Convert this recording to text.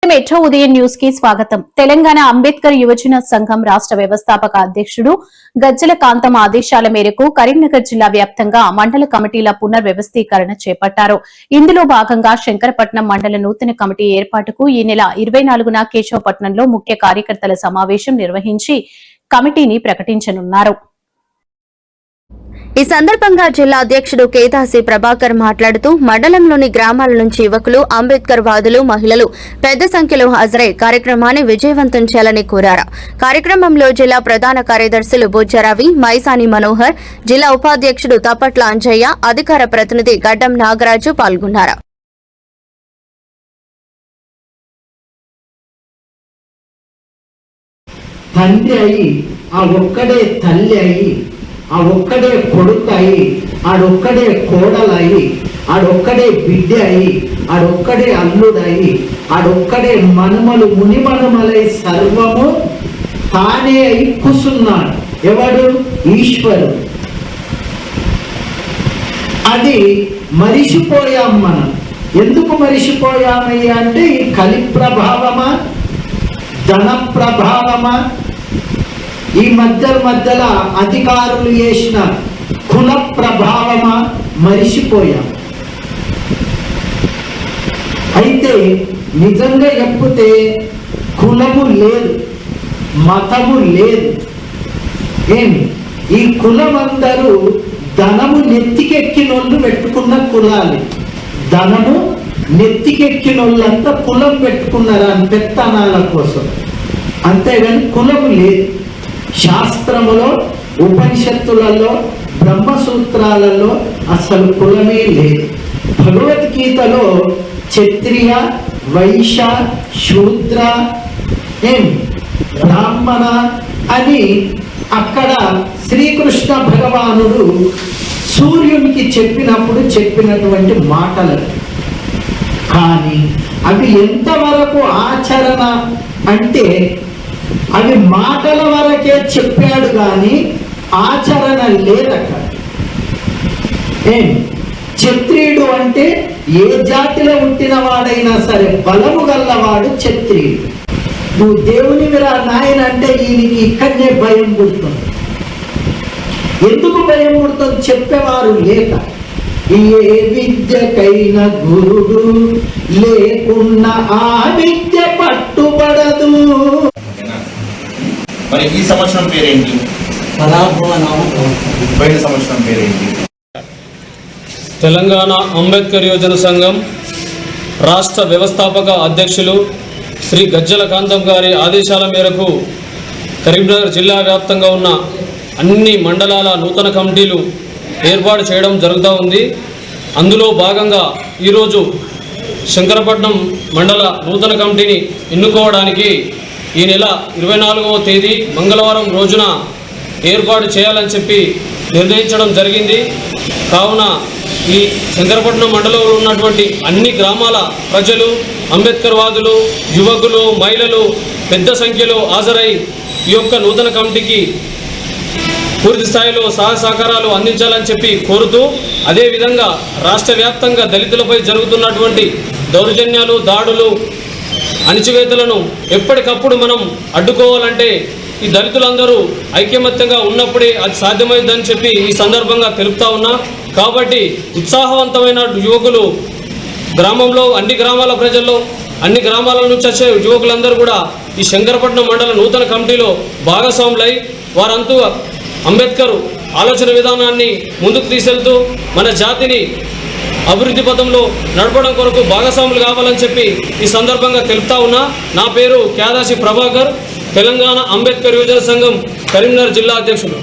Metro ఉదయం news కి స్వాగతం. తెలంగాణ అంబేద్కర్ యువజన సంఘం రాష్ట్ర వ్యవస్థాపక అధ్యక్షుడు గజ్జల కాంతం ఆదేశాల మేరకు కరీంనగర్ జిల్లా వ్యాప్తంగా మండల కమిటీల పునర్వ్యవస్థీకరణ చేపట్టారు. ఇందులో భాగంగా శంకరపట్నం మండల నూతన కమిటీ ఏర్పాటుకు ఈ నెల 24న కేశవపట్నంలో ముఖ్య కార్యకర్తల సమావేశం నిర్వహించి కమిటీని ప్రకటించనున్నారు. ఈ సందర్భంగా జిల్లా అధ్యక్షుడు కేదాసి ప్రభాకర్ మాట్లాడుతూ మండలంలోని గ్రామాల నుంచి యువకులు, అంబేద్కర్ వాదులు, మహిళలు పెద్ద సంఖ్యలో హాజరై కార్యక్రమాన్ని విజయవంతం చేయాలని కోరారు. కార్యక్రమంలో జిల్లా ప్రధాన కార్యదర్శులు బొజ్జరవి, మైసాని మనోహర్, జిల్లా ఉపాధ్యక్షుడు తప్పట్ల అంజయ్య, అధికార ప్రతినిధి గడ్డం నాగరాజు పాల్గొన్నారు. తండ్రి అయి ఆ ఒక్కడే తల్లి అయి ఆ ఒక్కడే కొడుకు అయి ఆడొక్కడే కోడలయి ఆడొక్కడే బిడ్డ అయి ఆడొక్కడే అల్లుడయి ఆడొక్కడే మనుమలు మునిమనుమలై సర్వము తానే అయి కూసున్నాడు. ఎవడు? ఈశ్వరుడు. అది మరిచిపోయాం మనం. ఎందుకు మరిచిపోయామయ్యా అంటే ఈ కలి ప్రభావమా, ధన ప్రభావమా, ఈ మధ్యలో అధికారులు చేసిన కుల ప్రభావమా మరిచిపోయాం. అయితే నిజంగా చెప్తే కులము లేదు, మతము లేదు. ఏమి ఈ కులమందరూ ధనము నెత్తికెక్కినోళ్ళు పెట్టుకున్న కులాలు. ధనము నెత్తికెక్కినోళ్ళంతా కులం పెట్టుకున్నారు అని పెత్తనాల కోసం. అంతేగాని కులము లేదు. శాస్త్రములో, ఉపనిషత్తులలో, బ్రహ్మసూత్రాలలో అసలు కులమే లేదు. భగవద్గీతలో క్షత్రియ, వైశ్య, శూద్ర, బ్రాహ్మణ అని అక్కడ శ్రీకృష్ణ భగవానుడు సూర్యునికి చెప్పినప్పుడు చెప్పినటువంటి మాటలు. కానీ అవి ఎంతవరకు ఆచరణ అంటే అవి మాటల వరకే చెప్పాడు కానీ ఆచరణ లేదక్కడ. క్షత్రియుడు అంటే ఏ జాతిలో పుట్టిన వాడైనా సరే బలము గల్లవాడు క్షత్రియుడు. నువ్వు దేవుని విరా నాయన అంటే ఈయనకి ఇక్కడనే భయం పుడుతుంది. ఎందుకు భయం పుడుతుంది? చెప్పేవారు లేక. ఏ విద్యకైనా గురుడు లేకున్నా ఆ విద్య పట్టుబడదు. మరి ఈ సంవత్సరం పేరేంటి? పోయిన సంవత్సరం పేరేంటి? తెలంగాణ అంబేద్కర్ యువజన సంఘం రాష్ట్ర వ్యవస్థాపక అధ్యక్షులు శ్రీ గజ్జల కాంతం గారి ఆదేశాల మేరకు కరీంనగర్ జిల్లా వ్యాప్తంగా ఉన్న అన్ని మండలాల నూతన కమిటీలు ఏర్పాటు చేయడం జరుగుతూ ఉంది. అందులో భాగంగా ఈరోజు శంకరపట్నం మండల నూతన కమిటీని ఎన్నుకోవడానికి ఈ నెల 24వ తేదీ మంగళవారం రోజున ఏర్పాటు చేయాలని చెప్పి నిర్ణయించడం జరిగింది. కావున ఈ శంకరపట్నం మండలంలో ఉన్నటువంటి అన్ని గ్రామాల ప్రజలు, అంబేద్కర్ వాదులు, యువకులు, మహిళలు పెద్ద సంఖ్యలో హాజరై ఈ యొక్క నూతన కమిటీకి పూర్తి స్థాయిలో సహకారాలు అందించాలని చెప్పి కోరుతూ, అదేవిధంగా రాష్ట్ర వ్యాప్తంగా దళితులపై జరుగుతున్నటువంటి దౌర్జన్యాలు, దాడులు, అణిచివేతలను ఎప్పటికప్పుడు మనం అడ్డుకోవాలంటే ఈ దళితులందరూ ఐకమత్యంగా ఉన్నప్పుడే అది సాధ్యమైందని చెప్పి ఈ సందర్భంగా తెలుపుతా ఉన్నా. కాబట్టి ఉత్సాహవంతమైన యువకులు గ్రామంలో, అన్ని గ్రామాల ప్రజల్లో, అన్ని గ్రామాల నుంచి వచ్చే యువకులందరూ కూడా ఈ శంకరపట్నం మండల నూతన కమిటీలో భాగస్వాములై వారంతా అంబేద్కర్ ఆలోచన విధానాన్ని ముందుకు తీసుకెళ్తూ మన జాతిని అభివృద్ధి పథంలో నడపడం కొరకు భాగస్వాములు కావాలని చెప్పి ఈ సందర్భంగా తెలుపుతా ఉన్నా. నా పేరు కేదాసి ప్రభాకర్, తెలంగాణ అంబేద్కర్ యువజన సంఘం కరీంనగర్ జిల్లా అధ్యక్షుడు.